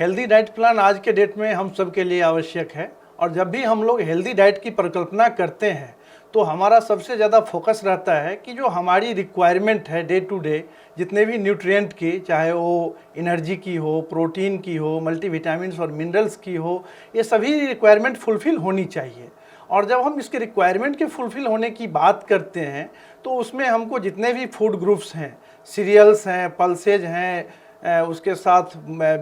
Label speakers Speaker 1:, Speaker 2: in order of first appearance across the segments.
Speaker 1: Healthy diet plan आज के date में हम सब के लिए आवश्यक है। और जब भी हम लोग हेल्दी डाइट की परिकल्पना करते हैं तो हमारा सबसे ज़्यादा फोकस रहता है कि जो हमारी रिक्वायरमेंट है डे टू डे, जितने भी न्यूट्रिएंट की, चाहे वो एनर्जी की हो, प्रोटीन की हो, मल्टीविटामिन्स और मिनरल्स की हो, ये सभी रिक्वायरमेंट फुलफ़िल होनी चाहिए। और जब हम इसके रिक्वायरमेंट के फुलफ़िल होने की बात करते हैं तो उसमें हमको जितने भी फूड ग्रुप्स हैं, सीरियल्स हैं, पल्सेज हैं, उसके साथ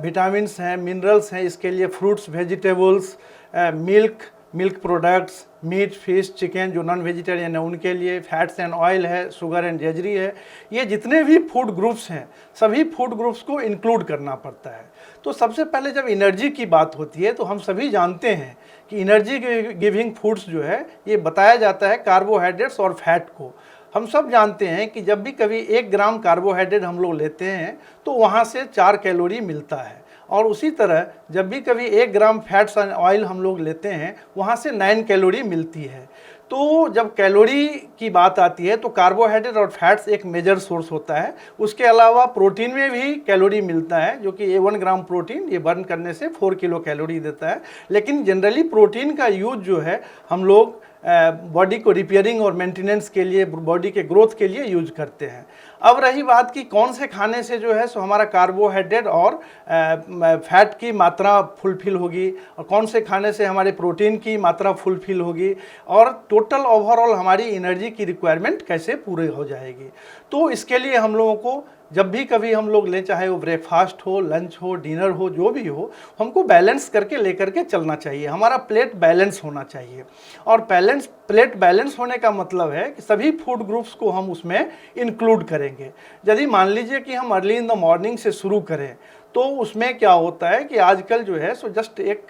Speaker 1: विटामिन्स हैं, मिनरल्स हैं, इसके लिए fruits, vegetables, milk products, meat, fish, chicken जो नॉन वेजिटेरियन है उनके लिए, फैट्स एंड ऑयल है, शुगर एंड जजरी है, ये जितने भी फूड ग्रुप्स हैं सभी फूड ग्रुप्स को इंक्लूड करना पड़ता है। तो सबसे पहले जब एनर्जी की बात होती है तो हम सभी जानते हैं कि एनर्जी गिविंग फूड्स जो है ये बताया जाता है कार्बोहाइड्रेट्स और फैट को। हम सब जानते हैं कि जब भी कभी 1 ग्राम कार्बोहाइड्रेट हम लोग लेते हैं तो वहाँ से 4 कैलोरी मिलता है, और उसी तरह जब भी कभी 1 ग्राम फैट्स एंड ऑयल हम लोग लेते हैं वहाँ से 9 कैलोरी मिलती है। तो जब कैलोरी की बात आती है तो कार्बोहाइड्रेट और फैट्स एक मेजर सोर्स होता है। उसके अलावा प्रोटीन में भी कैलोरी मिलता है, जो कि 1 ग्राम प्रोटीन ये बर्न करने से 4 किलो कैलोरी देता है। लेकिन जनरली प्रोटीन का यूज जो है हम लोग बॉडी को रिपेयरिंग और मेंटेनेंस के लिए, बॉडी के ग्रोथ के लिए यूज करते हैं। अब रही बात कि कौन से खाने से जो है सो हमारा कार्बोहाइड्रेट और फैट की मात्रा फुलफिल होगी, और कौन से खाने से हमारे प्रोटीन की मात्रा फुलफिल होगी, और टोटल ओवरऑल हमारी एनर्जी की रिक्वायरमेंट कैसे पूरी हो जाएगी। तो इसके लिए हम लोगों को जब भी कभी हम लोग लें, चाहे वो ब्रेकफास्ट हो, लंच हो, डिनर हो, जो भी हो, हमको बैलेंस करके लेकर के चलना चाहिए। हमारा प्लेट बैलेंस होना चाहिए। और प्लेट बैलेंस होने का मतलब है कि सभी फूड ग्रुप्स को हम उसमें इंक्लूड करेंगे। यदि मान लीजिए कि हम अर्ली इन द मॉर्निंग से शुरू करें तो उसमें क्या होता है कि आजकल जो है सो जस्ट एक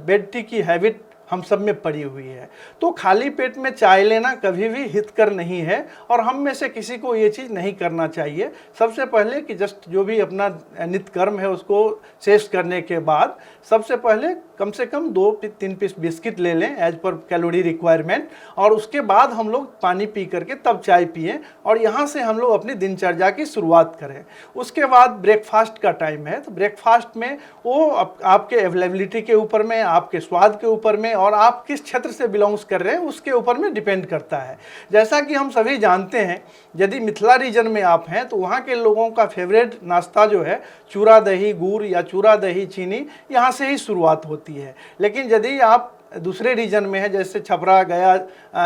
Speaker 1: बेड टी की हैबिट हम सब में पड़ी हुई है। तो खाली पेट में चाय लेना कभी भी हितकर नहीं है, और हम में से किसी को ये चीज़ नहीं करना चाहिए। सबसे पहले कि जस्ट जो भी अपना नित्य कर्म है उसको शेष करने के बाद सबसे पहले कम से कम 2-3 पीस बिस्किट ले लें एज पर कैलोरी रिक्वायरमेंट, और उसके बाद हम लोग पानी पी करके तब चाय पिएं, और यहाँ से हम लोग अपनी दिनचर्या की शुरुआत करें। उसके बाद ब्रेकफास्ट का टाइम है, तो ब्रेकफास्ट में वो आपके अवेलेबिलिटी के ऊपर में, आपके स्वाद के ऊपर में, और आप किस क्षेत्र से बिलोंग्स कर रहे हैं उसके ऊपर में डिपेंड करता है। जैसा कि हम सभी जानते हैं, यदि मिथिला रीजन में आप हैं तो वहाँ के लोगों का फेवरेट नाश्ता जो है चूरा दही गुड़ या चूरा दही चीनी, यहाँ से ही शुरुआत होती है। लेकिन यदि आप दूसरे रीजन में है, जैसे छपरा, गया,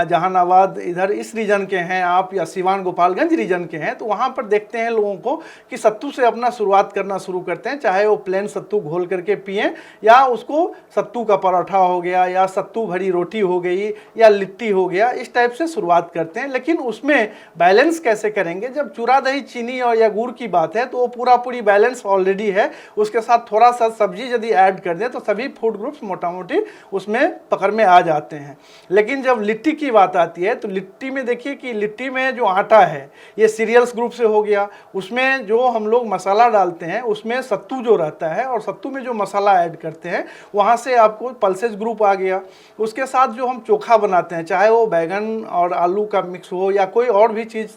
Speaker 1: जहानाबाद, इधर इस रीजन के हैं आप, या सिवान गोपालगंज रीजन के हैं, तो वहाँ पर देखते हैं लोगों को कि सत्तू से अपना शुरुआत करना शुरू करते हैं। चाहे वो प्लेन सत्तू घोल करके पिएं, या उसको सत्तू का पराठा हो गया, या सत्तू भरी रोटी हो गई, या लिट्टी हो गया, इस टाइप से शुरुआत करते हैं। लेकिन उसमें बैलेंस कैसे करेंगे? जब चूरा दही चीनी और या गुड़ की बात है तो वो पूरी बैलेंस ऑलरेडी है। उसके साथ थोड़ा सा सब्जी यदि ऐड कर दें तो सभी फूड ग्रुप्स मोटा मोटी उसमें पकड़ में आ जाते हैं। लेकिन जब लिट्टी की बात आती है तो लिट्टी में देखिए कि लिट्टी में जो आटा है ये सीरियल्स ग्रुप से हो गया, उसमें जो हम लोग मसाला डालते हैं उसमें सत्तू जो रहता है, और सत्तू में जो मसाला ऐड करते हैं वहाँ से आपको पल्सेस ग्रुप आ गया। उसके साथ जो हम चोखा बनाते हैं, चाहे वो बैगन और आलू का मिक्स हो या कोई और भी चीज़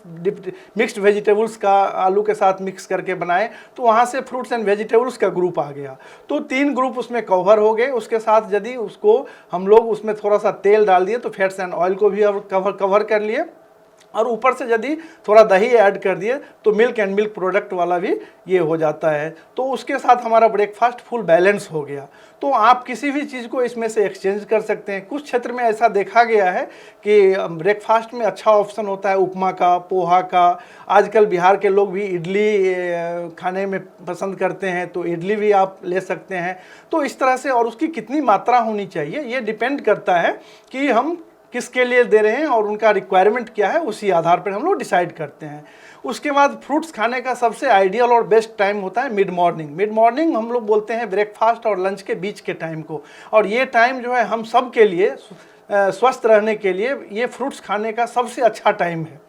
Speaker 1: मिक्स्ड वेजिटेबल्स का आलू के साथ मिक्स करके बनाए, तो वहाँ से फ्रूट्स एंड वेजिटेबल्स का ग्रुप आ गया। तो 3 ग्रुप उसमें कवर हो गए। उसके साथ यदि उसको हम लोग उसमें थोड़ा सा तेल डाल दिए तो फैट्स एंड ऑयल को भी कवर कर लिए, और ऊपर से यदि थोड़ा दही ऐड कर दिए तो मिल्क एंड मिल्क प्रोडक्ट वाला भी ये हो जाता है। तो उसके साथ हमारा ब्रेकफास्ट फुल बैलेंस हो गया। तो आप किसी भी चीज़ को इसमें से एक्सचेंज कर सकते हैं। कुछ क्षेत्र में ऐसा देखा गया है कि ब्रेकफास्ट में अच्छा ऑप्शन होता है उपमा का, पोहा का। आजकल बिहार के लोग भी इडली खाने में पसंद करते हैं, तो इडली भी आप ले सकते हैं। तो इस तरह से, और उसकी कितनी मात्रा होनी चाहिए ये डिपेंड करता है कि हम किसके लिए दे रहे हैं और उनका रिक्वायरमेंट क्या है, उसी आधार पर हम लोग डिसाइड करते हैं। उसके बाद फ्रूट्स खाने का सबसे आइडियल और बेस्ट टाइम होता है मिड मॉर्निंग। मिड मॉर्निंग हम लोग बोलते हैं ब्रेकफास्ट और लंच के बीच के टाइम को, और ये टाइम जो है हम सब के लिए स्वस्थ रहने के लिए ये फ्रूट्स खाने का सबसे अच्छा टाइम है।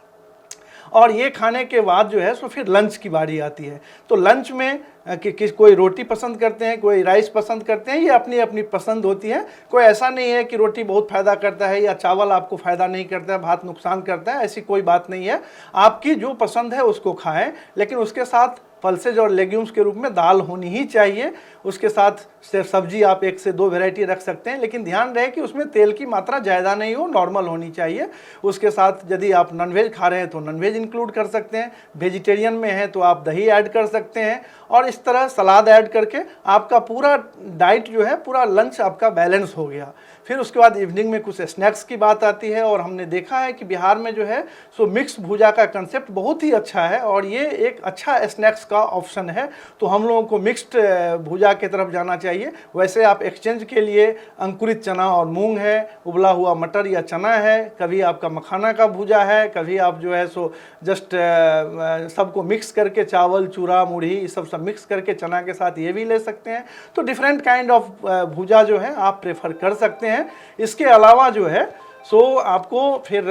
Speaker 1: और ये खाने के बाद जो है सो फिर लंच की बारी आती है। तो लंच में कोई रोटी पसंद करते हैं, कोई राइस पसंद करते हैं, ये अपनी अपनी पसंद होती है। कोई ऐसा नहीं है कि रोटी बहुत फ़ायदा करता है या चावल आपको फ़ायदा नहीं करता है, भात नुकसान करता है, ऐसी कोई बात नहीं है। आपकी जो पसंद है उसको खाएं, लेकिन उसके साथ पल्सेज और लेग्यूम्स के रूप में दाल होनी ही चाहिए। उसके साथ सिर्फ सब्जी आप 1 से 2 वैरायटी रख सकते हैं, लेकिन ध्यान रहे कि उसमें तेल की मात्रा ज़्यादा नहीं हो, नॉर्मल होनी चाहिए। उसके साथ यदि आप नॉनवेज खा रहे हैं तो नॉनवेज इंक्लूड कर सकते हैं, वेजिटेरियन में हैं तो आप दही ऐड कर सकते हैं, और इस तरह सलाद ऐड करके आपका पूरा डाइट जो है, पूरा लंच आपका बैलेंस हो गया। फिर उसके बाद इवनिंग में कुछ स्नैक्स की बात आती है, और हमने देखा है कि बिहार में जो है सो मिक्स भुजा का कंसेप्ट बहुत ही अच्छा है, और ये एक अच्छा स्नैक्स का ऑप्शन है। तो हम लोगों को मिक्स्ड भुजा की तरफ जाना चाहिए। वैसे आप एक्सचेंज के लिए अंकुरित चना और मूंग है, उबला हुआ मटर या चना है, कभी आपका मखाना का भुजा है, कभी आप जो है सो जस्ट सबको मिक्स करके चावल, चूरा, मुढ़ी, ये सब मिक्स करके चना के साथ ये भी ले सकते हैं। तो डिफरेंट काइंड ऑफ भुजा जो है आप प्रेफर कर सकते हैं। इसके अलावा जो है सो आपको फिर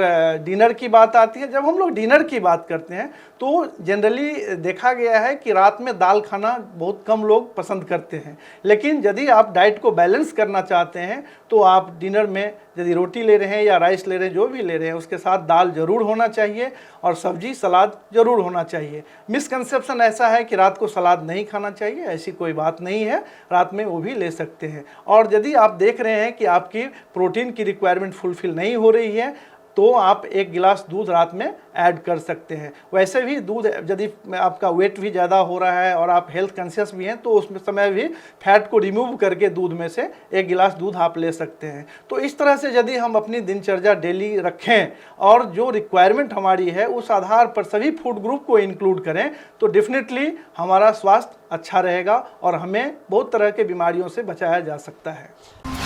Speaker 1: डिनर की बात आती है। जब हम लोग डिनर की बात करते हैं तो जनरली देखा गया है कि रात में दाल खाना बहुत कम लोग पसंद करते हैं, लेकिन यदि आप डाइट को बैलेंस करना चाहते हैं तो आप डिनर में यदि रोटी ले रहे हैं या राइस ले रहे हैं, जो भी ले रहे हैं, उसके साथ दाल ज़रूर होना चाहिए और सब्जी सलाद ज़रूर होना चाहिए। मिसकंसेप्शन ऐसा है कि रात को सलाद नहीं खाना चाहिए, ऐसी कोई बात नहीं है, रात में वो भी ले सकते हैं। और यदि आप देख रहे हैं कि आपकी प्रोटीन की रिक्वायरमेंट फुलफिल नहीं हो रही है तो आप 1 गिलास दूध रात में ऐड कर सकते हैं। वैसे भी दूध यदि आपका वेट भी ज़्यादा हो रहा है और आप हेल्थ कॉन्शियस भी हैं तो उसमें समय भी फैट को रिमूव करके दूध में से 1 गिलास दूध आप ले सकते हैं। तो इस तरह से यदि हम अपनी दिनचर्या डेली रखें और जो रिक्वायरमेंट हमारी है उस आधार पर सभी फूड ग्रुप को इंक्लूड करें तो डेफिनेटली हमारा स्वास्थ्य अच्छा रहेगा और हमें बहुत तरह के बीमारियों से बचाया जा सकता है।